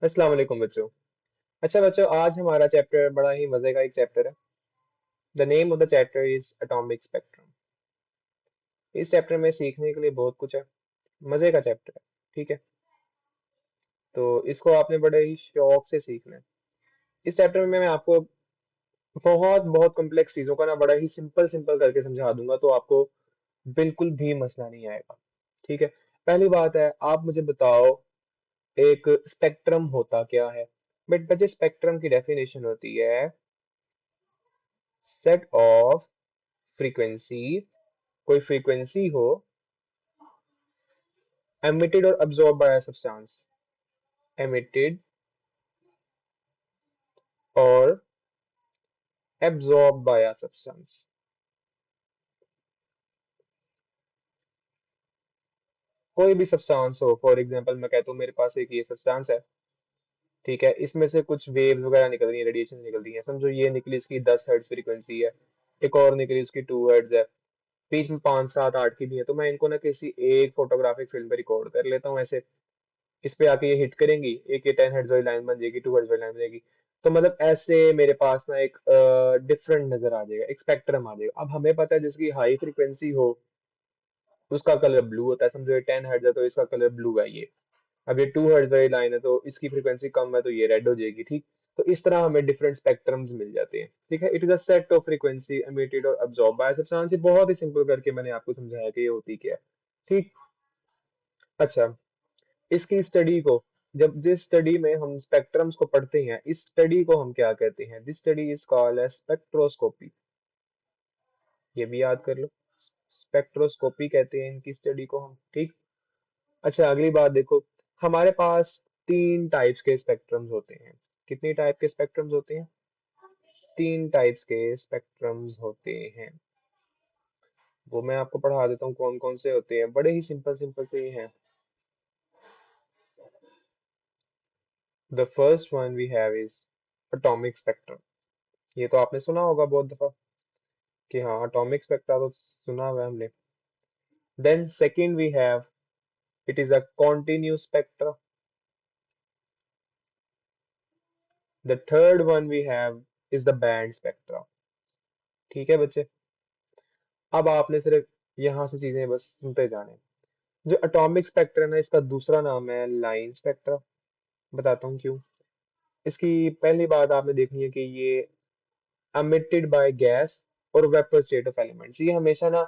अस्सलाम वालेकुम बच्चों। अच्छा बच्चों, आज हमारा चैप्टर बड़ा ही मजे का एक चैप्टर है। The name of the chapter is atomic spectrum. इस चैप्टर में सीखने के लिए बहुत कुछ है। मजे का चैप्टर है। ठीक है, तो इसको आपने बड़े ही शौक से सीखना है। इस चैप्टर में मैं आपको बहुत बहुत कॉम्प्लेक्स चीजों का ना बड़ा ही सिंपल सिंपल करके समझा दूंगा, तो आपको बिल्कुल भी मसला नहीं आएगा। ठीक है, पहली बात है, आप मुझे बताओ एक स्पेक्ट्रम होता क्या है। बट बच्चे, स्पेक्ट्रम की डेफिनेशन होती है सेट ऑफ फ्रीक्वेंसी, कोई फ्रीक्वेंसी हो, emitted और absorbed by a substance, emitted और absorbed by a substance। कोई भी सब्सटेंस हो, फॉर एग्जांपल मैं कहता हूँ मेरे पास एक ये सब्सटेंस है। ठीक है, इसमें से कुछ वेव्स वगैरह निकल रही है, रेडिएशन निकल रही है। समझो ये निकली इसकी 10 हर्ट्ज फ्रीक्वेंसी है, एक और निकली इसकी 2 हर्ट्ज है, बीच में 5 7 8 की भी है। तो मैं इनको ना किसी एक फोटोग्राफिक फिल्म पे रिकॉर्ड कर लेता हूँ ऐसे। इस पे आके ये हिट करेंगी, एक ये 10 हर्ट्ज वाली लाइन बन जाएगी, 2 हर्ट्ज वाली लाइन बन जाएगी। तो मतलब ऐसे मेरे पास ना एक डिफरेंट नजर आ जाएगा, एक स्पेक्ट्रम आ जाएगा। अब हमें पता है जिसकी हाई फ्रीक्वेंसी हो उसका कलर ब्लू होता है। समझो ये 10 हर्ट्ज है तो इसका कलर ब्लू है ये। अब ये 2 हर्ट्ज वाली लाइन है तो इसकी फ्रीक्वेंसी कम है तो ये रेड हो जाएगी। ठीक, तो इस तरह हमें डिफरेंट स्पेक्ट्रम्स मिल जाते हैं। ठीक है, it is a set of frequency emitted और अब्सॉर्ब बाय सब्सटेंस। ये बहुत ही सिंपल करके मैंने आपको समझाया कि ये होती क्या है। ठीक, अच्छा, इसकी स्टडी को, जब जिस स्टडी में हम स्पेक्ट्रम्स को पढ़ते हैं, इस स्टडी को हम क्या कहते हैं? This study is called as spectroscopy. ये भी याद कर लो, स्पेक्ट्रोस्कोपी कहते हैं इनकी स्टडी को हम। ठीक, अच्छा, अगली बात देखो, हमारे पास 3 टाइप्स के स्पेक्ट्रम्स होते हैं। कितनी टाइप के स्पेक्ट्रम्स होते हैं? 3 टाइप्स के स्पेक्ट्रम्स होते हैं। वो मैं आपको पढ़ा देता हूँ कौन कौन से होते हैं, बड़े ही सिंपल सिंपल से ही हैं। The first one we have is atomic spectrum. ये तो आपने सुना होगा बहुत दफा कि हाँ, एटॉमिक स्पेक्ट्रा तो सुना हुआ है हमने। Then second we have, it is the continuous spectra. The third one we have is the band spectra. ठीक है बच्चे, अब आपने सिर्फ यहाँ से चीजें बस सुनते जाने। जो एटॉमिक स्पेक्ट्रम है इसका दूसरा नाम है लाइन स्पेक्ट्रा। बताता हूँ क्यों। इसकी पहली बात आपने देखनी है कि ये emitted by गैस और वेपर स्टेट ऑफ एलिमेंट्स। ये हमेशा ना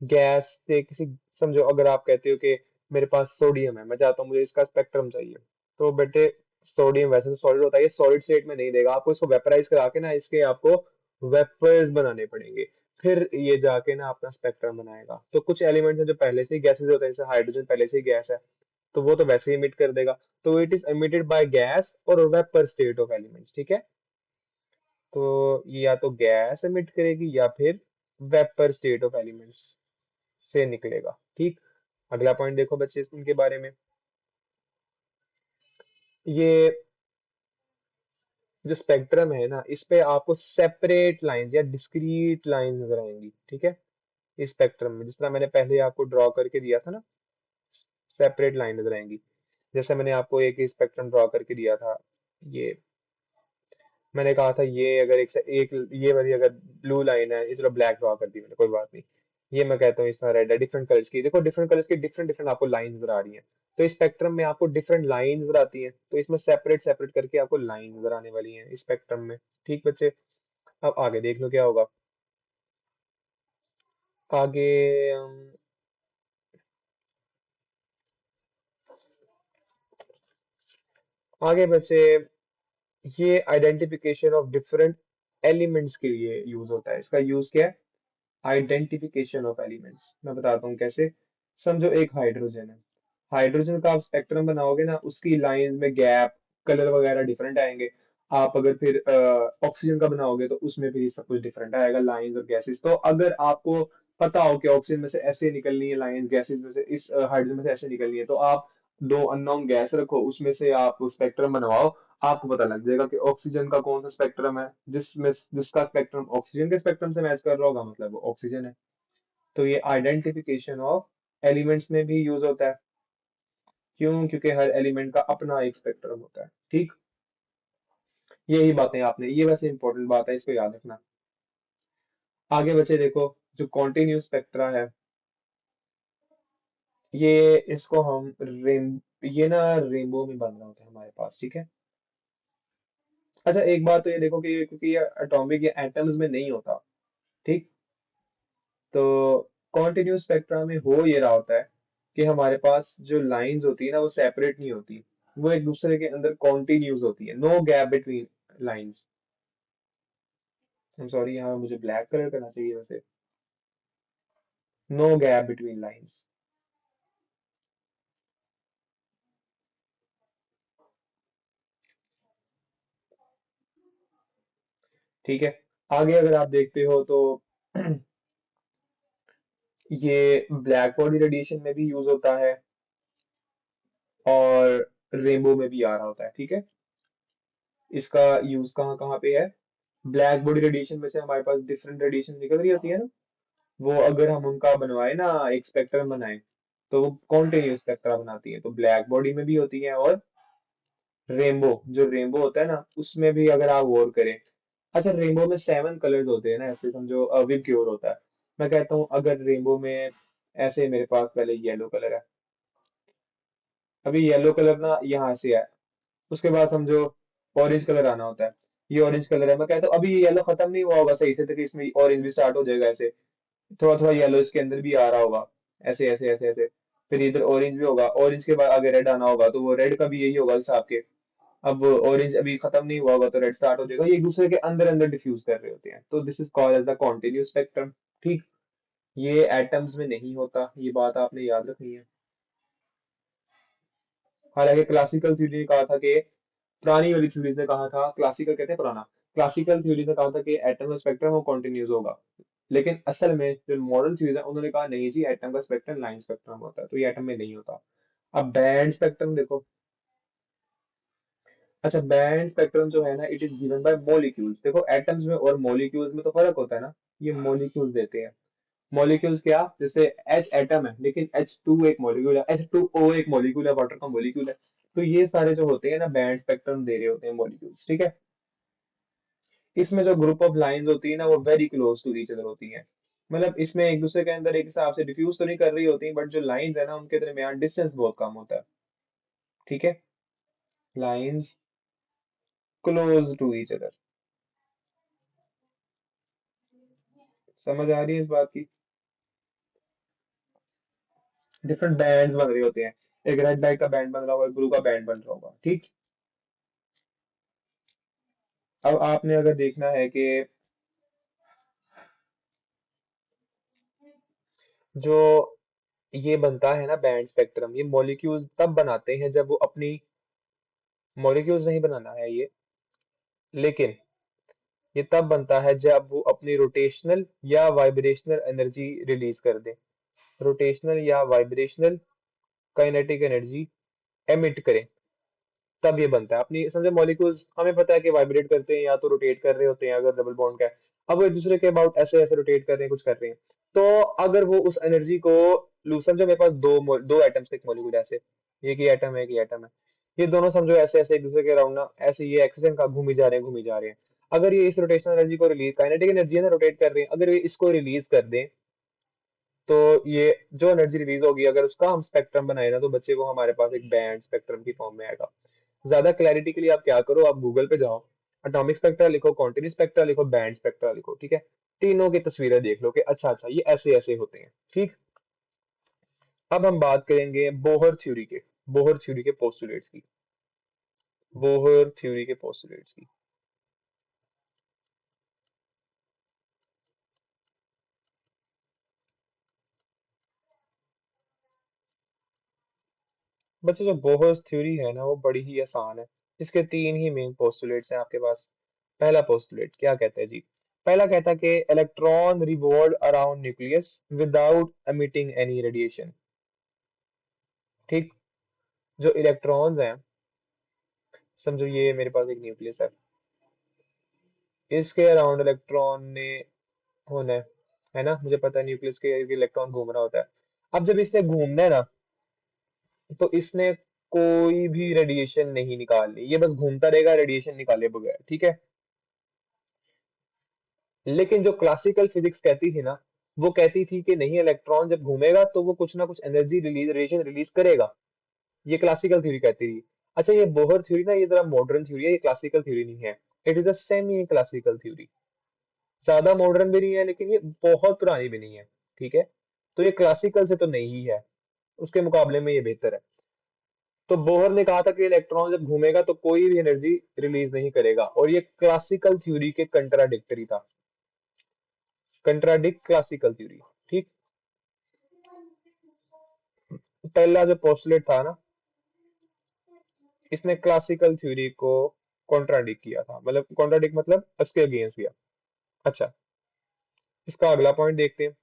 गैस से किसी, समझो अगर आप कहते हो कि मेरे पास सोडियम है, मैं चाहता हूँ मुझे इसका स्पेक्ट्रम चाहिए, तो बेटे सोडियम वैसे तो सॉलिड होता है, ये सॉलिड स्टेट में नहीं देगा आपको। इसको वेपराइज करा के ना इसके आपको वेपर्स बनाने पड़ेंगे, फिर ये जाके ना अपना स्पेक्ट्रम बनाएगा। तो कुछ एलिमेंट्स हैं जो पहले से ही गैसेज होते हैं, जैसे हाइड्रोजन पहले से ही गैस है, तो वो तो वैसे ही इमिट कर देगा। तो it is emitted by gas और वेपर स्टेट ऑफ एलिमेंट्स। ठीक है, तो ये या तो गैस एमिट करेगी या फिर वेपर स्टेट ऑफ एलिमेंट्स से निकलेगा। ठीक, अगला पॉइंट देखो बच्चे इनके बारे में। ये जो स्पेक्ट्रम है ना, इस पे आपको सेपरेट लाइंस या डिस्क्रीट लाइंस नजर आएंगी। ठीक है, इस स्पेक्ट्रम में जिस तरह मैंने पहले आपको ड्रॉ करके दिया था ना, सेपरेट लाइन नजर आएंगी। जैसे मैंने आपको एक स्पेक्ट्रम ड्रॉ करके दिया था, ये मैंने कहा था ये अगर एक ये वाली अगर ब्लू लाइन है, ये चलो ब्लैक ड्रॉ कर दी मैंने, कोई बात नहीं। ये मैं कहता हूँ इस तरह रेड है, डिफरेंट कलर्स की देखो, डिफरेंट कलर्स की डिफरेंट डिफरेंट आपको लाइंस नजर आ रही हैं। तो इस स्पेक्ट्रम में आपको डिफरेंट लाइंस नजर आती हैं, तो इसमें सेपरेट सेपरेट करके आपको लाइन नजर आने वाली है इस स्पेक्ट्रम में। ठीक बच्चे, अब आगे देख लो क्या होगा। आगे आगे बच्चे, ये आइडेंटिफिकेशन ऑफ डिफरेंट एलिमेंट्स के लिए यूज होता है। इसका यूज क्या है? Identification of elements. मैं बताता हूँ कैसे। समझो एक हाइड्रोजन है, हाइड्रोजन का आप स्पेक्ट्रम बनाओगे ना, उसकी लाइन में गैप, कलर वगैरह डिफरेंट आएंगे। आप अगर फिर ऑक्सीजन का बनाओगे तो उसमें भी सब कुछ डिफरेंट आएगा, लाइंस और गैसेस। तो अगर आपको पता हो कि ऑक्सीजन में से ऐसे निकलनी है लाइंस, गैसेस में से इस हाइड्रोजन में से ऐसे निकलनी है, तो आप दो अननोन गैस रखो, उसमें से आप स्पेक्ट्रम बनवाओ। आपको पता लग जाएगा कि ऑक्सीजन का कौन सा स्पेक्ट्रम है, जिसमें जिसका स्पेक्ट्रम ऑक्सीजन के स्पेक्ट्रम से मैच कर रहा होगा, मतलब वो ऑक्सीजन है। तो ये आइडेंटिफिकेशन ऑफ एलिमेंट्स में भी यूज होता है। क्यों? क्योंकि हर एलिमेंट का अपना एक स्पेक्ट्रम होता है। ठीक, यही बातें आपने, ये वैसे इंपॉर्टेंट बात है, इसको याद रखना। आगे बचे देखो, जो कॉन्टिन्यूस स्पेक्ट्रा है, ये इसको हम ये ना रेनबो में बन रहा होता है हमारे पास। ठीक है। अच्छा, एक बात तो ये देखो कि क्योंकि ये एटॉमिक या एटम्स में नहीं होता, ठीक, तो कॉन्टिन्यूस स्पेक्ट्रा में हो ये रहा होता है कि हमारे पास जो लाइंस होती है ना वो सेपरेट नहीं होती, वो एक दूसरे के अंदर कॉन्टिन्यूस होती है, no gap between lines. I am sorry, यहाँ मुझे ब्लैक कलर करना चाहिए वैसे, नो गैप बिटवीन लाइंस। ठीक है। आगे अगर आप देखते हो तो ये ब्लैक बॉडी रेडिएशन में भी यूज होता है और रेनबो में भी आ रहा होता है। ठीक है। इसका यूज कहाँ कहाँ पे है? ब्लैक बॉडी रेडिएशन में से हमारे पास डिफरेंट रेडिएशन निकल रही होती है ना, वो अगर हम उनका बनवाए ना, एक स्पेक्ट्रम बनाए, तो वो कॉन्टिन्यूस स्पेक्ट्रा बनाती है, तो ब्लैक बॉडी में भी होती है और रेनबो, जो रेनबो होता है ना उसमें भी अगर आप गौर करें। अच्छा, रेनबो में 7 कलर्स होते हैं ना, ऐसे समझो विव क्योर होता है। मैं कहता हूँ अगर रेनबो में ऐसे मेरे पास पहले येलो कलर है, अभी येलो कलर ना यहाँ से है, उसके बाद समझो ऑरेंज कलर आना होता है, ये ऑरेंज कलर है, मैं कहता हूँ अभी ये येलो खत्म नहीं हुआ होगा सही से, तो इसमें ऑरेंज भी स्टार्ट हो जाएगा ऐसे, थोड़ा थोड़ा येलो इसके अंदर भी आ रहा होगा, ऐसे ऐसे ऐसे ऐसे, फिर इधर ऑरेंज भी होगा, ऑरेंज के बाद आगे रेड आना होगा, तो वो रेड का भी यही होगा हिसाब के। अब ऑरेंज अभी खत्म नहीं हुआ होगा तो रेड स्टार्ट हो जाएगा, ये एक दूसरे के अंदर अंदर डिफ्यूज कर रहे होते हैं, तो this is called as the continuous spectrum. ठीक, ये एटम्स में नहीं होता, ये बात आपने याद रखनी है। हालांकि क्लासिकल थ्योरी ने कहा था कि, पुरानी वाली थ्योरीज ने कहा था, क्लासिकल कहते हैं पुराना, क्लासिकल थ्योरी ने कहा था कि एटम का स्पेक्ट्रम वो कॉन्टिन्यूस होगा, लेकिन असल में जो मॉडर्न थ्योरीज है उन्होंने कहा नहीं जी, एटम का स्पेक्ट्रम लाइन स्पेक्ट्रम होता है, तो ये एटम में नहीं होता। अब बैंड स्पेक्ट्रम देखो। अच्छा, बैंड स्पेक्ट्रम जो है ना, it is given by molecules. देखो एटम्स में और मॉलिक्यूल्स में तो फर्क होता है ना, ये मॉलिक्यूल्स देते हैं। मॉलिक्यूल्स क्या, जैसे एच एटम है लेकिन H2 एक मॉलिक्यूल है, H2O एक मॉलिक्यूल है, वाटर का मॉलिक्यूल है, तो ये सारे जो होते हैं ना बैंड स्पेक्ट्रम दे रहे होते हैं मॉलिक्यूल्स। ठीक है। इसमें जो ग्रुप ऑफ लाइंस होती है ना वो very close to each other होती है, मतलब इसमें एक दूसरे के अंदर एक हिसाब से डिफ्यूज तो नहीं कर रही होती, बट जो लाइंस है ना उनके दरमियान डिस्टेंस बहुत कम होता है। ठीक है, lines close to each other. समझ आ रही है इस बात की? डिफरेंट बैंड्स बन रहे होते हैं, एक रेड लाइट का बैंड बन रहा होगा, एक ब्लू का बैंड बन रहा होगा। ठीक। अब आपने अगर देखना है कि जो ये बनता है ना बैंड स्पेक्ट्रम, ये मॉलिक्यूल्स तब बनाते हैं जब वो अपनी, मॉलिक्यूल्स नहीं बनाना है ये, लेकिन ये तब बनता है जब वो अपनी रोटेशनल या वाइब्रेशनल एनर्जी रिलीज कर दे, रोटेशनल या वाइब्रेशनल काइनेटिक एनर्जी एमिट करें, तब ये बनता है। अपनी समझे, मॉलिक्यूल्स हमें पता है कि वाइब्रेट करते हैं या तो रोटेट कर रहे होते हैं अगर डबल बॉन्ड का है, अब वो एक दूसरे के अबाउट ऐसे ऐसे रोटेट कर रहे हैं, कुछ कर रहे हैं, तो अगर वो उस एनर्जी को लूज, समझो मेरे पास दो एटम्स का एक मॉलिक्यूल ऐसे, एक ही एटम है, एक ही एटम है, ये दोनों समझो ऐसे ऐसे एक दूसरे के अराउंड ना ऐसे ये एक्सिस का घूमी जा रहे हैं, घूमी जा रहे हैं, अगर ये इस रोटेशनल एनर्जी को रिलीज, काइनेटिक एनर्जी है ना, रोटेट कर रहे हैं, अगर ये इसको रिलीज कर दें, तो ये जो एनर्जी रिलीज होगी अगर उसका हम स्पेक्ट्रम बनाए ना, तो बच्चे वो हमारे पास एक बैंड स्पेक्ट्रम की फॉर्म में आएगा। ज्यादा क्लैरिटी के लिए आप क्या करो, आप गूगल पे जाओ, एटॉमिक स्पेक्ट्रा लिखो, कॉन्टिन्यूस स्पेक्ट्रा लिखो, बैंड स्पेक्ट्रा लिखो, ठीक है, तीनों की तस्वीरें देख लो कि अच्छा अच्छा ये ऐसे ऐसे होते हैं। ठीक। अब हम बात करेंगे बोहर थ्योरी के, बोहर थ्योरी के पोस्टुलेट्स की, बोहर थ्योरी के पोस्टुलेट्स की। बच्चे, जो बोहर थ्योरी है ना वो बड़ी ही आसान है, इसके तीन ही मेन पोस्टुलेट्स हैं आपके पास। पहला पोस्टुलेट क्या कहता है जी? पहला कहता है कि electron revolve around nucleus without emitting any radiation. ठीक, जो इलेक्ट्रॉन्स हैं, समझो ये मेरे पास एक न्यूक्लियस है, इसके अराउंड इलेक्ट्रॉन ने होना है ना, मुझे पता है न्यूक्लियस के इलेक्ट्रॉन घूम रहा होता है। अब जब इसने घूमना है ना, तो इसने कोई भी रेडिएशन नहीं निकालनी, ये बस घूमता रहेगा रेडिएशन निकाले बगैर, ठीक है। लेकिन जो क्लासिकल फिजिक्स कहती थी ना, वो कहती थी कि नहीं, इलेक्ट्रॉन जब घूमेगा तो वो कुछ ना कुछ एनर्जी रिलीज, रेडिएशन रिलीज करेगा। ये क्लासिकल थ्योरी कहती थी। अच्छा, ये बोहर थ्योरी ना, ये जरा मॉडर्न थ्योरी है, ये क्लासिकल थ्योरी नहीं है। It is a semi classical theory. ज्यादा मॉडर्न भी नहीं है, लेकिन ये बहुत पुरानी भी नहीं है, ठीक है। तो ये क्लासिकल से तो नहीं ही है, उसके मुकाबले में ये बेहतर है। तो बोहर ने कहा था कि इलेक्ट्रॉन जब घूमेगा तो कोई भी एनर्जी रिलीज नहीं करेगा, और ये क्लासिकल थ्योरी के कंट्राडिक्टरी था। कंट्राडिक्ट क्लासिकल थ्योरी, ठीक। पहला जो पोस्टुलेट था ना, इसने क्लासिकल थ्योरी को कॉन्ट्राडिक्ट किया था, मतलब कॉन्ट्राडिक्ट मतलब उसके अगेंस्ट किया। अच्छा, इसका अगला पॉइंट देखते हैं।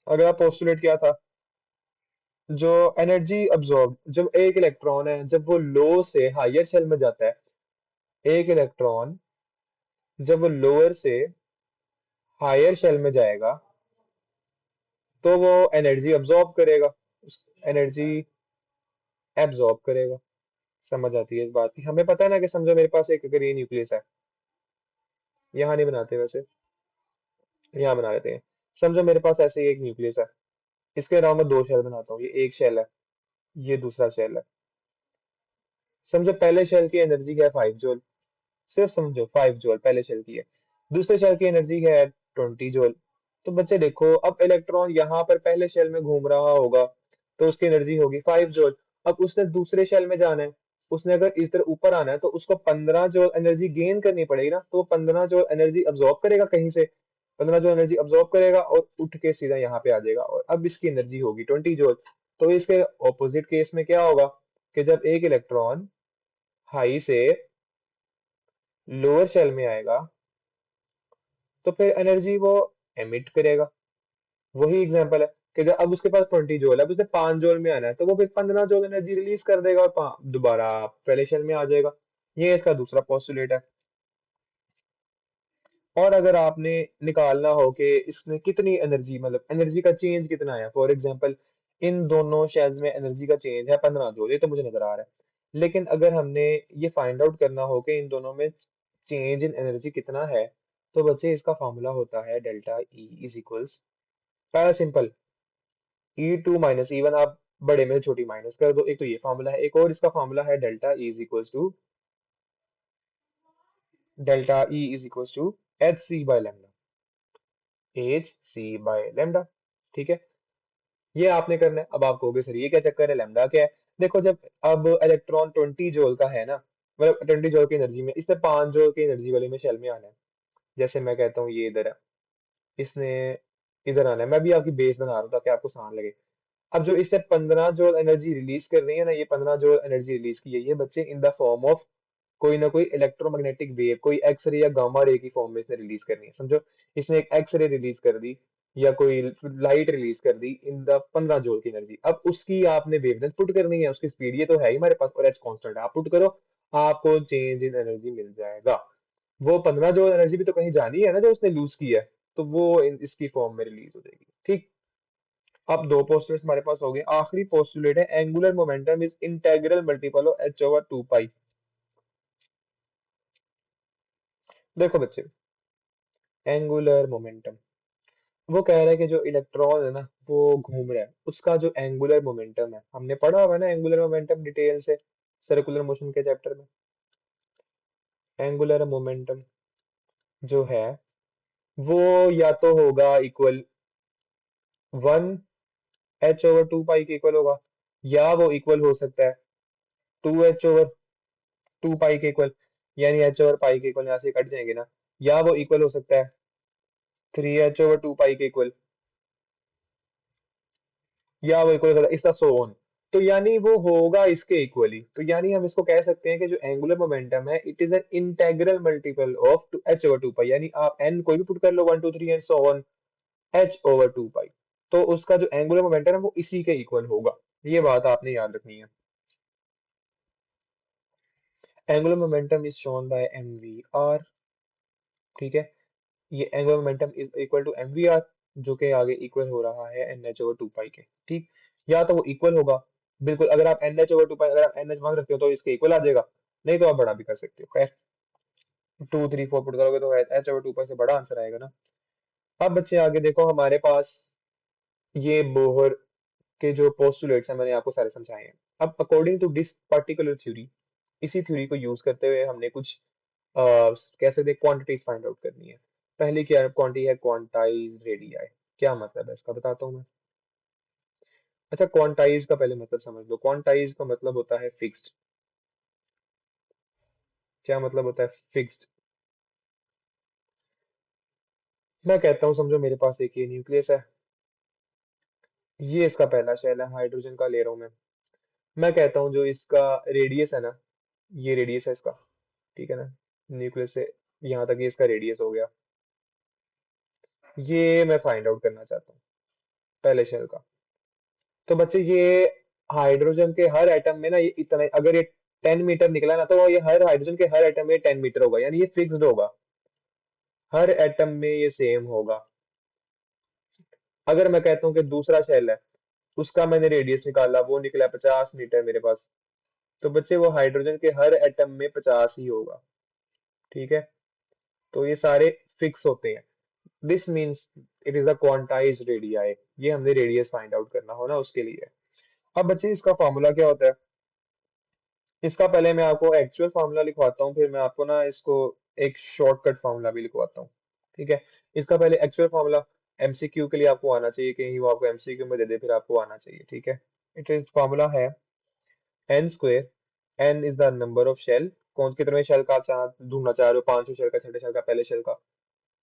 अगला पोस्टुलेट क्या था? जो एनर्जी अब्सॉर्ब, जब एक इलेक्ट्रॉन है, जब वो लो से हायर शेल में जाता है, एक इलेक्ट्रॉन जब वो लोअर से हायर शेल में जाएगा, तो वो एनर्जी अब्सॉर्ब करेगा, एनर्जी एब्सॉर्ब करेगा। समझ आती है इस बात की? हमें पता है ना कि समझो मेरे पास एक, अगर ये न्यूक्लियस है, यहाँ नहीं बनाते वैसे, यहाँ बना लेते हैं। समझो मेरे पास ऐसे ही एक न्यूक्लियस है, इसके अराउंड मैं दो शेल बनाता हूँ, ये एक शेल है, ये दूसरा शेल है। समझो पहले शेल की एनर्जी है 5 जूल, सिर्फ समझो 5 जूल पहले शेल की है। दूसरे शेल की एनर्जी है 20 जूल। तो बच्चे देखो, अब इलेक्ट्रॉन यहाँ पर पहले शेल में घूम रहा होगा, तो उसकी एनर्जी होगी 5 जूल। अब उसने दूसरे शेल में जाना है, उसने अगर इधर ऊपर आना है, तो उसको 15 जूल एनर्जी गेन करनी पड़ेगी ना, तो वो 15 जूल एनर्जी अब्सॉर्ब करेगा कहीं से, 15 जूल एनर्जी अब्सॉर्ब करेगा और उठ के सीधा यहाँ पे आ जाएगा, और अब इसकी एनर्जी होगी 20 जूल। तो इसके ऑपोजिट केस में क्या होगा, कि जब एक इलेक्ट्रॉन हाई से लोअर शेल में आएगा, तो फिर एनर्जी वो एमिट करेगा। वही एग्जांपल है कि जब अब उसके पास 20 जूल है, अब उसे 5 जूल में आना है, तो वो फिर 15 जूल एनर्जी रिलीज कर देगा और दोबारा पहले शेल में आ जाएगा। ये इसका दूसरा पोस्टुलेट है। और अगर आपने निकालना हो कि इसमें कितनी एनर्जी, मतलब एनर्जी का चेंज कितना है, फॉर एग्जांपल इन दोनों शेल्स में एनर्जी का चेंज है 15 जूल, ये तो मुझे नजर आ रहा है। लेकिन अगर हमने ये फाइंड आउट करना हो कि इन दोनों में चेंज इन एनर्जी कितना है, तो बच्चे इसका फॉर्मूला होता है डेल्टा ई इज इक्वल्स, पहला सिंपल, E2 - E1, आप बड़े में से छोटी माइनस कर दो। एक तो ये फॉर्मूला है, एक और इसका फॉर्मूला है delta E is equals to, delta E is equals to h c by lambda, h c by lambda, ठीक है। ये आपने करना है। अब आप कहोगे सर ये क्या चक्कर है, लेमडा क्या है? देखो, जब अब इलेक्ट्रॉन 20 जूल का है ना, मतलब 20 जूल की एनर्जी में, इससे 5 जूल की एनर्जी वाले में शेल में आना है। जैसे मैं कहता हूँ ये इधर है, इसने इधर आना है, मैं भी आपकी बेस बना रहा हूँ ताकि आपको आसान लगे। अब जो इससे 15 जूल एनर्जी रिलीज कर रही है ना, ये 15 जूल एनर्जी रिलीज की है ये बच्चे इन द फॉर्म ऑफ कोई ना कोई इलेक्ट्रोमैग्नेटिक वेव, कोई एक्सरे या गामा रे की फॉर्म में इसने रिलीज करनी है, समझो। इसने एक एक्सरे रिलीज कर दी या कोई लाइट रिलीज कर दी इन द 15 जूल की एनर्जी। अब उसकी आपने वेवलेंथ पुट करनी है, उसकी स्पीड ये तो है ही हमारे पास, और एच कांस्टेंट आप पुट करो, आपको चेंज इन एनर्जी मिल जाएगा। वो 15 जूल एनर्जी भी तो कहीं जानी है ना जो उसने लूज की है, तो वो इसकी फॉर्म में रिलीज हो जाएगी, ठीक। अब दो पोस्टुलेट्स हमारे पास हो गए। आखिरी पोस्टुलेट है angular momentum is integral multiple of H over 2 पाई। देखो बच्चे, एंगुलर मोमेंटम, वो कह रहा है कि जो इलेक्ट्रॉन है ना, वो घूम रहा है, उसका जो एंगुलर मोमेंटम है, हमने पढ़ा हुआ है ना एंगुलर मोमेंटम डिटेल से, सर्कुलर मोशन के चैप्टर में। एंगुलर मोमेंटम जो है, वो या तो होगा इक्वल 1 h/2 पाई के इक्वल होगा, या वो इक्वल हो सकता है 2 h/2 पाई के इक्वल, यानी h/पाई के इक्वल यहाँ से कट जाएंगे ना, या वो इक्वल हो सकता है 3 h/2 पाई के इक्वल, या वो इक्वल हो सकता है इसका, सो ऑन। तो यानी वो होगा इसके इक्वली, तो यानी हम इसको कह सकते हैं कि जो एंगुलर मोमेंटम है, it is an integral multiple of h/2 पाई, यानी आप n कोई भी पुट कर लो, 1 2 3 एंड सो ऑन, h/2 पाई। तो उसका जो एंगुलर मोमेंटम है वो इसी के इक्वल होगा। ये बात आपने याद रखनी है। Angular momentum is shown by mvr, ठीक है। ये angular momentum is equal to mvr, जो कि आगे इक्वल हो रहा है nh/2 पाई के, ठीक। या तो वो इक्वल होगा, बिल्कुल, अगर आप NH/2 पाई, अगर आप NH रखते हो तो इसके इक्वल आ जाएगा, नहीं तो आप बड़ा भी कर सकते हो। खैर, 2 3 4 पुट करोगे तो H/2 पाई से बड़ा आंसर आएगा ना। अब बच्चे आगे देखो, हमारे पास ये बोहर के जो पोस्टुलेट्स हैं मैंने आपको सारे समझाए हैं। अब according to this particular theory, इसी थ्योरी को यूज करते हुए हमने कुछ कह सकते हैं क्वांटिटीज फाइंड आउट करनी है। पहली क्या क्वांटिटी है, क्वांटाइज रेडियाई। क्या मतलब है इसका बताता हूँ मैं। अच्छा, क्वांटाइज का पहले मतलब समझ लो। क्वांटाइज का मतलब होता है फिक्स्ड। क्या मतलब होता है फिक्स्ड? मैं कहता हूँ समझो मेरे पास एक ये न्यूक्लियस है, ये इसका पहला शेल है, हाइड्रोजन का ले रहा हूँ मैं कहता हूँ जो इसका रेडियस है ना, ये रेडियस है इसका, ठीक है ना, न्यूक्लियस से यहाँ तक ये इसका रेडियस हो गया। ये मैं फाइंड आउट करना चाहता हूँ पहले शेल का। तो बच्चे ये हाइड्रोजन के हर एटम में ना ये इतना, अगर ये 10 मीटर निकला ना, तो ये हर हाइड्रोजन के हर एटम में 10 मीटर होगा, यानी ये फिक्स्ड होगा, हर एटम में ये सेम होगा। अगर मैं कहता हूँ कि दूसरा शेल है, उसका मैंने रेडियस निकाला, वो निकला 50 मीटर मेरे पास, तो बच्चे वो हाइड्रोजन के हर एटम में 50 ही होगा। ठीक है, तो ये सारे फिक्स होते हैं। This means it is the quantized radii. ये हमने रेडियस फाइंड आउट करना हो ना, उसके लिए। अब बच्चे इसका फॉर्मूला क्या होता है, इसका पहले मैं आपको एक्चुअल फार्मूला लिखवाता हूँ, फिर मैं आपको ना इसको एक शॉर्टकट फार्मूला भी लिखवाता हूँ। ठीक है, इसका पहले एक्चुअल फार्मूला एमसीक्यू के लिए आपको आना चाहिए, कहीं वो आपको एमसीक्यू में दे दे फिर आपको आना चाहिए। ठीक है, इट इज फार्मूला है n square. N is the number of shell, कौन कितने शेल का आप ढूंढना चाह रहे हो, 5वें शेल का, 6ठे शेल का, पहले शेल का।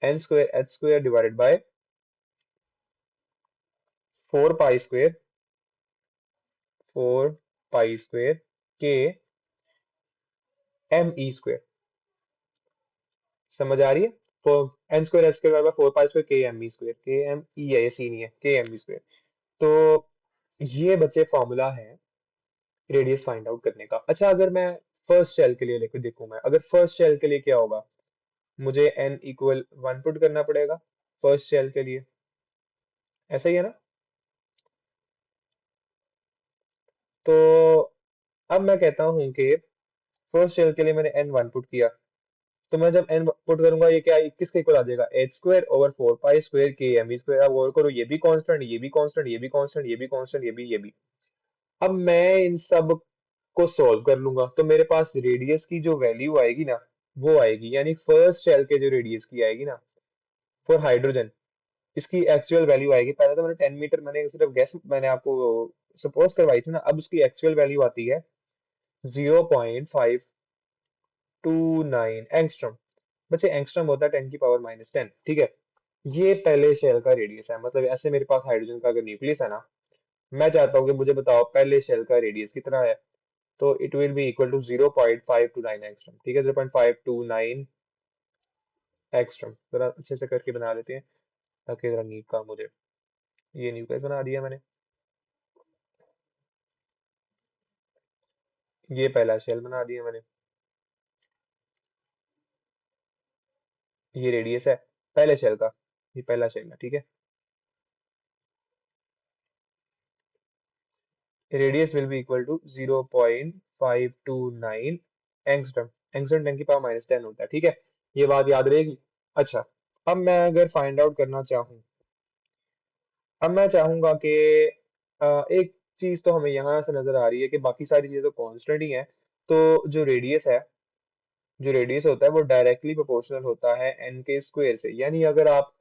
N square h square divided by 4 pi square, 4 pi square k m e square. समझ आ रही है? Four n square h square बराबर 4 pi square k m e square, k m e है, ये सी नहीं है, के एम ई स्क्वायर। तो ये बचे फॉर्मूला है रेडियस फाइंड आउट करने का। अच्छा, अगर मैं फर्स्ट शेल के लिए लेकर देखूं, मैं अगर फर्स्ट शेल के लिए क्या होगा, मुझे n इक्वल 1 पुट करना पड़ेगा फर्स्ट शेल के लिए, ऐसा ही है ना। तो अब मैं कहता हूं कि फर्स्ट शेल के लिए मैंने n 1 पुट किया, तो मैं जब n पुट करूंगा ये क्या, किसके इक्वल आ जाएगा, H square over 4 pi square k m e square. अब गौर करो, ये भी कांस्टेंट, ये भी कांस्टेंट, ये भी कांस्टेंट, ये भी कांस्टेंट, ये भी। अब मैं इन सब को सॉल्व कर लूंगा, तो मेरे पास रेडियस की जो वैल्यू आएगी ना, वो आएगी, यानी फर्स्ट शेल के जो रेडियस की आएगी ना फॉर हाइड्रोजन, इसकी एक्चुअल वैल्यू आएगी। पहले तो मैंने 10 मीटर, मैंने सिर्फ गेस, मैंने आपको सपोज करवाई थी ना, अब उसकी एक्चुअल वैल्यू आती है 0.529 एंगस्ट्रॉम। बच्चे एंगस्ट्रॉम होता है 10⁻⁻10। ठीक है, ये पहले शेल का रेडियस है। मतलब ऐसे मेरे पास हाइड्रोजन का अगर न्यूक्लियस है ना, मैं चाहता हूँ कि मुझे बताओ पहले शेल का रेडियस कितना है, तो it will be equal to 0.529 angstrom. ठीक है, 0.529 एंगस्ट्रॉम। जरा अच्छे से करके बना लेते हैं ताकि जरा नीट काम हो जाए। ये न्यूक्लियस बना दिया मैंने, ये पहला शेल बना दिया मैंने, ये रेडियस है पहले शेल का, ये पहला शेल है। ठीक है, radius will be equal to 0.529 angstrom. Angstrom 10⁻⁻10 होता है। ठीक है, ये बात याद रहेगी। अच्छा, अब मैं अगर फाइंड आउट करना चाहूँ, अब मैं चाहूंगा कि एक चीज तो हमें यहाँ से नजर आ रही है कि बाकी सारी चीजें तो कांस्टेंट ही हैं। तो जो रेडियस होता है वो डायरेक्टली प्रोपोर्शनल होता है एन के स्क्वायर से। यानी अगर आप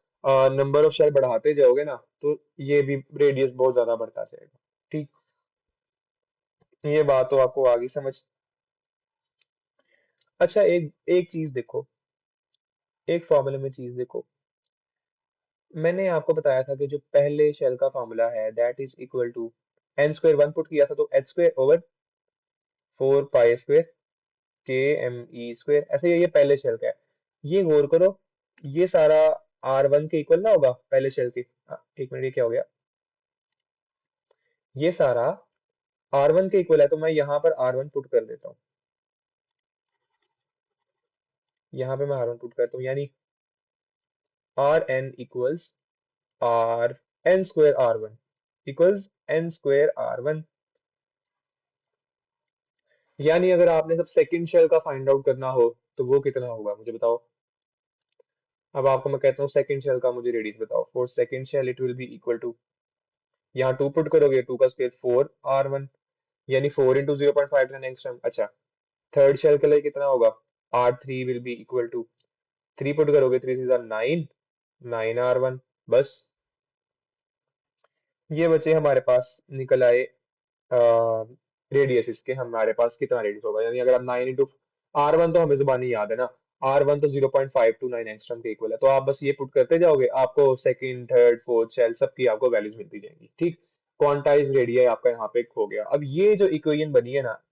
नंबर ऑफ शेल बढ़ाते जाओगे ना, तो ये भी रेडियस बहुत ज्यादा बढ़ता जाएगा। ठीक, ये बात तो आपको आगे समझ। अच्छा, एक एक चीज देखो, एक फॉर्मूले में चीज देखो, मैंने आपको बताया था कि जो पहले शेल का फॉर्मूला है that is equal to n square 1 put किया था, तो h square over 4 pi square k m e square. ऐसे ये पहले शेल का है। ये गौर करो, ये सारा R1 के इक्वल ना होगा पहले शेल के। एक मिनट, ये क्या हो गया, ये सारा R1 के इक्वल है, तो मैं यहाँ पर R1 पुट कर देता हूँ, यहाँ पे मैं R1 पुट करता हूँ, यानी Rn equals R n square R1 equals n square R1। यानी अगर आपने सब सेकंड शेल का फाइंड आउट करना हो तो वो कितना होगा मुझे बताओ। अब आपको मैं कहता हूँ सेकंड शेल का मुझे रेडियस बताओ। For second shell it will be equal to, यहाँ टू पुट करोगे, टू का स्क्वायर 4r1, यानी 4 × 0.5 अच्छा। थर्ड शेल के लिए कितना होगा, r3 will be equal to, three put करोगे, 3 3 9, 9r1। बस ये बचे हमारे पास निकल आए रेडियस इसके, हमारे पास कितना रेडियस होगा, यानी अगर आप 9 × R1 तो हमें जुबानी याद है ना, R1 तो 0.529 एंगस्ट्रॉम के इक्वल है, तो आप बस ये पुट करते जाओगे, आपको सेकंड थर्ड फोर्थ शेल सबकी आपको वैल्यूज मिलती जाएंगी, ठीक। क्वांटाइज रेडियस आपका यहाँ पे खो गया। अब ये जो इक्वेशन बनी है ना,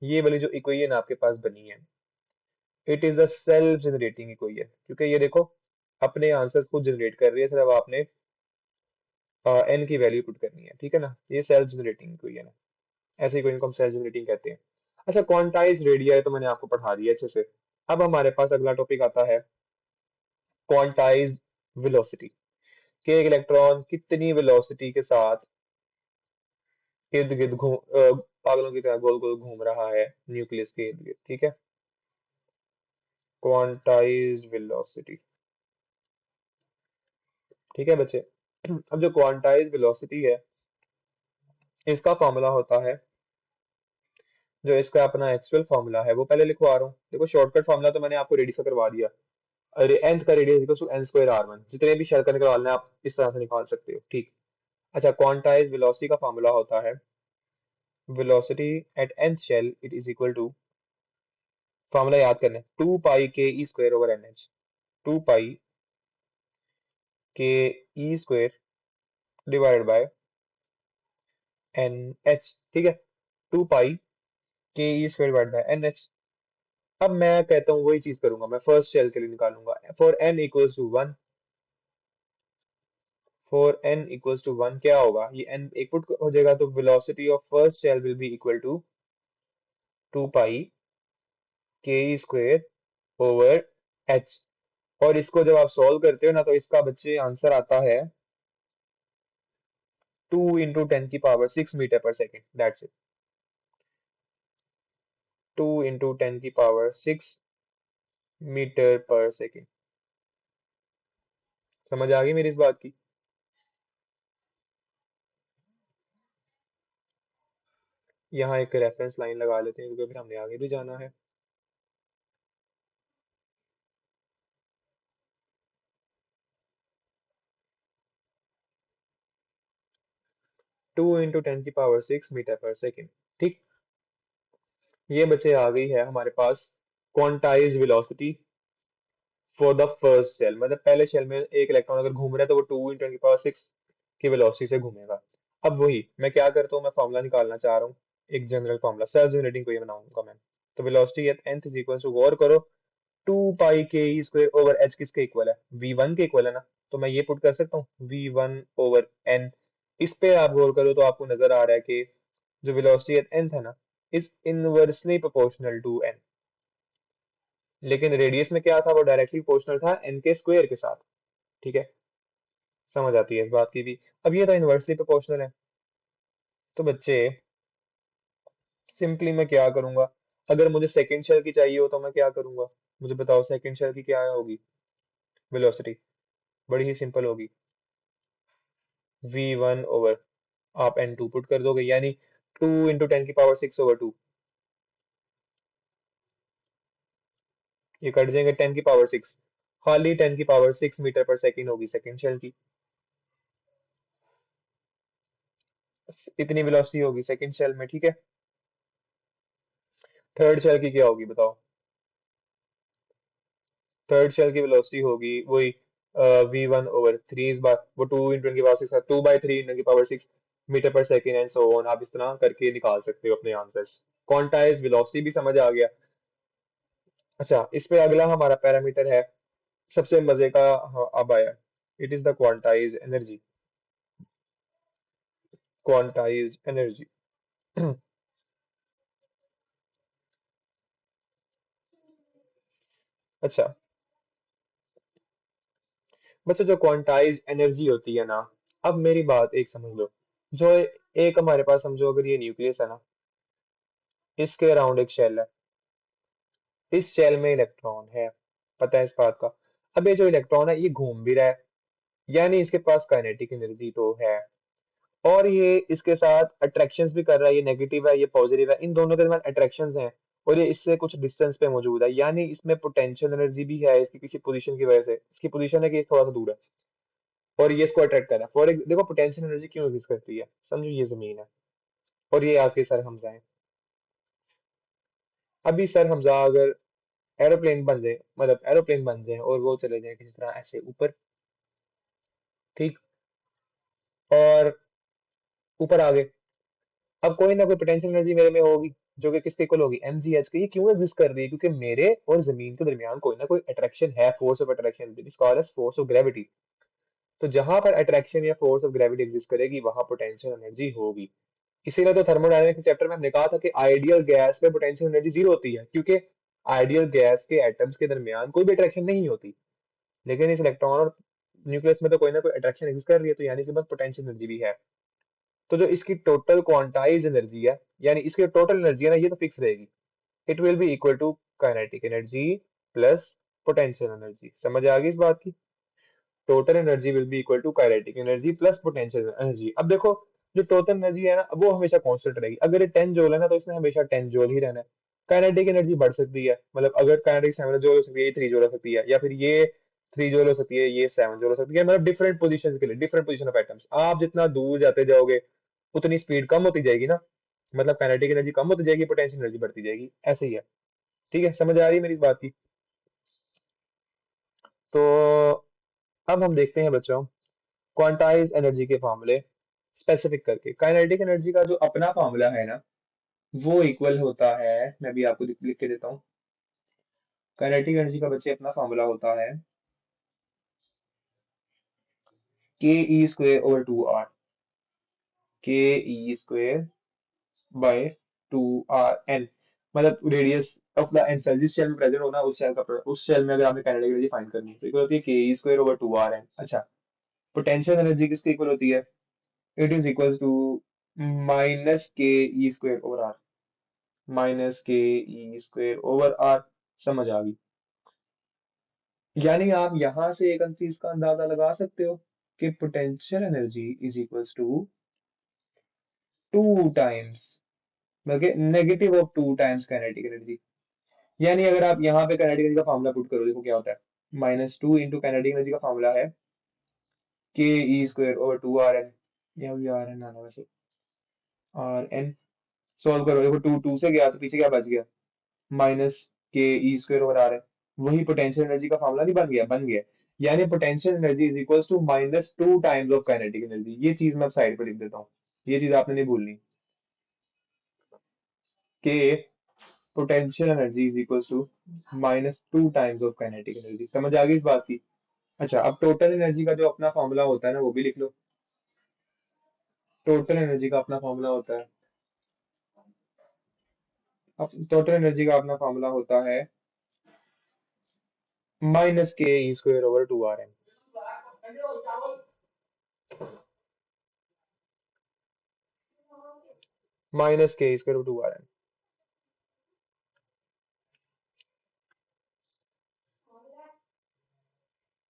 ये वाली जो इक्वेशन आपके पास बनी है, it is the self generating equation, क्योंकि ये देखो अपने आंसर्स खुद जनरेट कर रही है, सिर्फ आपने एन की वैल्यू पुट करनी है, ठीक है ना। ये सेल्फ जनरेटिंग इक्वेशन है, ऐसे इक्वेशन को हम सेल्फ जनरेटिंग कहते हैं। अच्छा, क्वांटाइज रेडिया तो मैंने आपको पढ़ा दिया अच्छे से। अब हमारे पास अगला टॉपिक आता है क्वांटाइज वेलोसिटी, कि एक इलेक्ट्रॉन कितनी वेलोसिटी के साथ इर्द गिर्द पागलों की तरह गोल गोल घूम रहा है न्यूक्लियस के इर्द गिर्द, ठीक है। क्वांटाइज वेलोसिटी, ठीक है बच्चे। अब जो क्वांटाइज वेलोसिटी है, इसका फॉर्मूला होता है, जो इसका अपना एक्चुअल फॉर्मूला है वो पहले लिखवा रहा हूँ। देखो शॉर्टकट फॉर्मूला तो मैंने आपको रेडी से करवा दिया। अरे nth का radius equal to n² r1, जितने भी शेल का निकालना है आप इस तरह से निकाल सकते हो, ठीक। अच्छा, क्वांटाइज वेलोसिटी का फॉर्मूला होता है, velocity at nth shell it is equal to, formula याद करना है, 2π ke² /nh, 2π ke² divided by nh, ठीक है। 2π ke² डिवाइडेड बाय nh। अब मैं कहता हूँ वही चीज करूंगा, मैं फर्स्ट शेल के लिए निकालूंगा, for n equals to 1, for n equals to 1 क्या होगा, ये n एक पुट हो जाएगा, तो velocity of first shell will be equal to 2π ke² /h। और इसको जब आप सॉल्व करते हो ना, तो इसका बच्चे आंसर आता है 2 × 10⁶ मीटर पर सेकेंड, दैट्स इट। 2 × 10⁶ मीटर पर सेकेंड। समझ आ गई मेरी इस बात की। यहाँ एक रेफरेंस लाइन लगा लेते हैं, क्योंकि फिर हमने आगे भी जाना है। 2 × 10⁶ मीटर पर सेकेंड, ठीक। ये बच्चे आ गई है हमारे पास quantized velocity for the first shell, मतलब पहले शेल में एक इलेक्ट्रॉन अगर घूम रहा है तो वो 2 × 10⁶ की वेलोसिटी से घूमेगा। अब वही मैं क्या करता हूँ, मैं फॉर्मूला निकालना चाह रहा हूँ, एक जनरल फॉर्मूला सेल्फ जनरेटिंग को ये बनाऊंगा मैं। तो velocity at nth is equal to, गौर करो, 2πke² /h किसके इक्वल है, v1 के इक्वल है ना। तो मैं ये पुट कर सकता हूँ v1/n। इस पे आप गौर करो तो आपको नजर आ रहा है कि जो वेलोसिटी एट nth है ना, is inversely proportional to n। लेकिन रेडियस में क्या था, वो डायरेक्टली प्रोपोर्शनल था n के स्क्वायर के साथ, ठीक है। समझ आती है इस बात की भी। अब ये तो इनवर्सली प्रोपोर्शनल है, तो बच्चे सिंपली मैं क्या करूंगा, अगर मुझे सेकंड शेल की चाहिए हो तो मैं क्या करूंगा, मुझे बताओ सेकंड शेल की क्या होगी वेलोसिटी। बड़ी ही सिंपल होगी, v1/, आप n2 पुट कर दोगे, यानी 2 × 10⁶/2, ये कट जाएंगे 10⁶, खाली 10⁶ मीटर पर सेकंड होगी सेकंड शेल की। इतनी वेलोसिटी होगी सेकंड शेल में, ठीक है। थर्ड शेल की क्या होगी बताओ, थर्ड शेल की वेलोसिटी होगी वही v1/3, इस बार वो 2 × 10⁶, 2/3 × 10⁶ मीटर पर सेकेंड एंड सो ऑन, आप इस तरह करके निकाल सकते हो अपने आंसर्स। क्वांटाइज वेलोसिटी भी समझ आ गया। अच्छा, इस पे अगला हमारा पैरामीटर है, सबसे मजे का, हाँ, अब आया, it is the quantize energy, quantize energy. अच्छा बच्चों, जो क्वांटाइज एनर्जी होती है ना, अब मेरी बात एक समझ लो, जो एक हमारे पास समझो अगर ये न्यूक्लियस है ना, इसके अराउंड एक शेल है, इस शेल में इलेक्ट्रॉन है, पता है इस बात का। अब ये जो इलेक्ट्रॉन है ये घूम भी रहा है, यानी इसके पास काइनेटिक एनर्जी तो है, और ये इसके साथ अट्रैक्शंस भी कर रहा है, ये नेगेटिव है ये पॉजिटिव है, इन दोनों के दरमियान अट्रैक्शंस हैं, और ये इससे कुछ डिस्टेंस पे मौजूद है, यानी इसमें पोटेंशियल एनर्जी भी है इसकी किसी पोजीशन की वजह से, इसकी पोजीशन है कि ये थोड़ा सा दूर है, और ये इसको अट्रैक्ट कर रहा है। देखो पोटेंशियल एनर्जी क्यों एग्जिस्ट करती है, समझो ये जमीन है और ये आपके सर हमजा है। अभी सर हमजा अगर एरोप्लेन बन जाए, मतलब एरोप्लेन बन जाए और वो चले जाए किसी तरह ऐसे ऊपर, ठीक, और ऊपर आ गए, अब कोई ना कोई पोटेंशियल एनर्जी मेरे में होगी जो कि किसके इक्वल होगी, mgh की। ये क्यों एग्जिस्ट कर रही है, क्योंकि मेरे और जमीन के दरमियान कोई ना कोई अट्रैक्शन है, force of attraction, it is called as force of gravity. तो जहां पर अट्रैक्शन या फोर्स ऑफ ग्रेविटी एग्जिस्ट करेगी वहां पोटेंशियल एनर्जी होगी। इसीलिए तो थर्मोडायनेमिक्स चैप्टर में हमने कहा था कि आइडियल गैस में पोटेंशियल एनर्जी जीरो होती है, क्योंकि आइडियल गैस के एटम्स के दरमियान कोई भी अट्रैक्शन नहीं होती, लेकिन इस इलेक्ट्रॉन और न्यूक्लियस में तो कोई ना कोई अट्रैक्शन एग्जिस्ट कर रही है, तो यानी कि बस पोटेंशियल एनर्जी भी है। तो जो इसकी टोटल क्वांटाइज एनर्जी है, यानी इसकी टोटल एनर्जी है ना, ये तो फिक्स रहेगी, it will be equal to kinetic energy plus potential energy. समझ आ गई इस बात की, total energy will be equal to kinetic energy plus potential energy. अब देखो जो टोटल एनर्जी है ना वो हमेशा कांस्टेंट रहेगी, अगर ये 10 जूल है ना तो इसमें हमेशा 10 जूल ही रहना है। काइनेटिक एनर्जी बढ़ सकती है, मतलब अगर काइनेटिक 7 जूल हो सकती है, ये 3 जूल हो सकती है, या फिर ये 3 जूल हो सकती है, ये 7 जूल हो सकती है, मतलब डिफरेंट पोजीशन के लिए डिफरेंट पोजीशन ऑफ एटम्स। आप जितना दूर जाते जाओगे उतनी स्पीड कम होती जाएगी ना, मतलब काइनेटिक एनर्जी कम होती जाएगी, पोटेंशियल एनर्जी बढ़ती जाएगी, ऐसे ही है। ठीक है, समझ आ रही है मेरी इस बात की। तो अब हम देखते हैं बच्चों क्वांटाइज एनर्जी के फार्मूले स्पेसिफिक करके। काइनेटिक एनर्जी का जो अपना फार्मूला है ना वो इक्वल होता है, मैं भी आपको लिख के देता हूँ। काइनेटिक एनर्जी का बच्चे अपना फार्मूला होता है K E square over two R, K E square by two R N, मतलब रेडियस ऑफ द एंड जिस शेल में प्रेजेंट होना उस शेल का उस शेल में अगर आपने काइनेटिक एनर्जी फाइंड करनी है तो इक्वल होती है K E square over two R N. अच्छा, पोटेंशियल एनर्जी किसके इक्वल होती है, it is equal to minus के E square over R, minus के ई स्क्वेयर ओवर आर। समझ आ गई, यानी आप यहां से एक चीज का अंदाजा लगा सकते हो कि potential energy is equals to 2 times, बल्कि negative of 2 times kinetic energy. यानी अगर आप यहाँ पे काइनेटिक एनर्जी का फॉर्मूला पुट करो, देखो क्या होता है, -2 इंटू काइनेटिक एनर्जी का फॉर्मूला है के ई square over two R N, या भी आर एन आना वैसे, आर एन। सॉल्व करो, देखो टू टू से गया तो पीछे क्या बच गया, माइनस के ई स्क्वायर ओवर आर एन। वही पोटेंशियल एनर्जी का फॉर्मूला नहीं बन गया, बन गया। यानी potential energy is equal to -2 times of kinetic energy. ये चीज मैं साइड पर लिख देता हूँ, ये चीज आपने नहीं भूलनी, कि potential energy is equal to -2 times of kinetic energy. समझ आ गई इस बात की। अच्छा, अब टोटल एनर्जी का जो अपना फॉर्मूला होता है ना वो भी लिख लो। टोटल एनर्जी का अपना फॉर्मूला होता है, अब टोटल एनर्जी का अपना फॉर्मूला होता है माइनस के ई square over two R N, minus के ई square over two R N.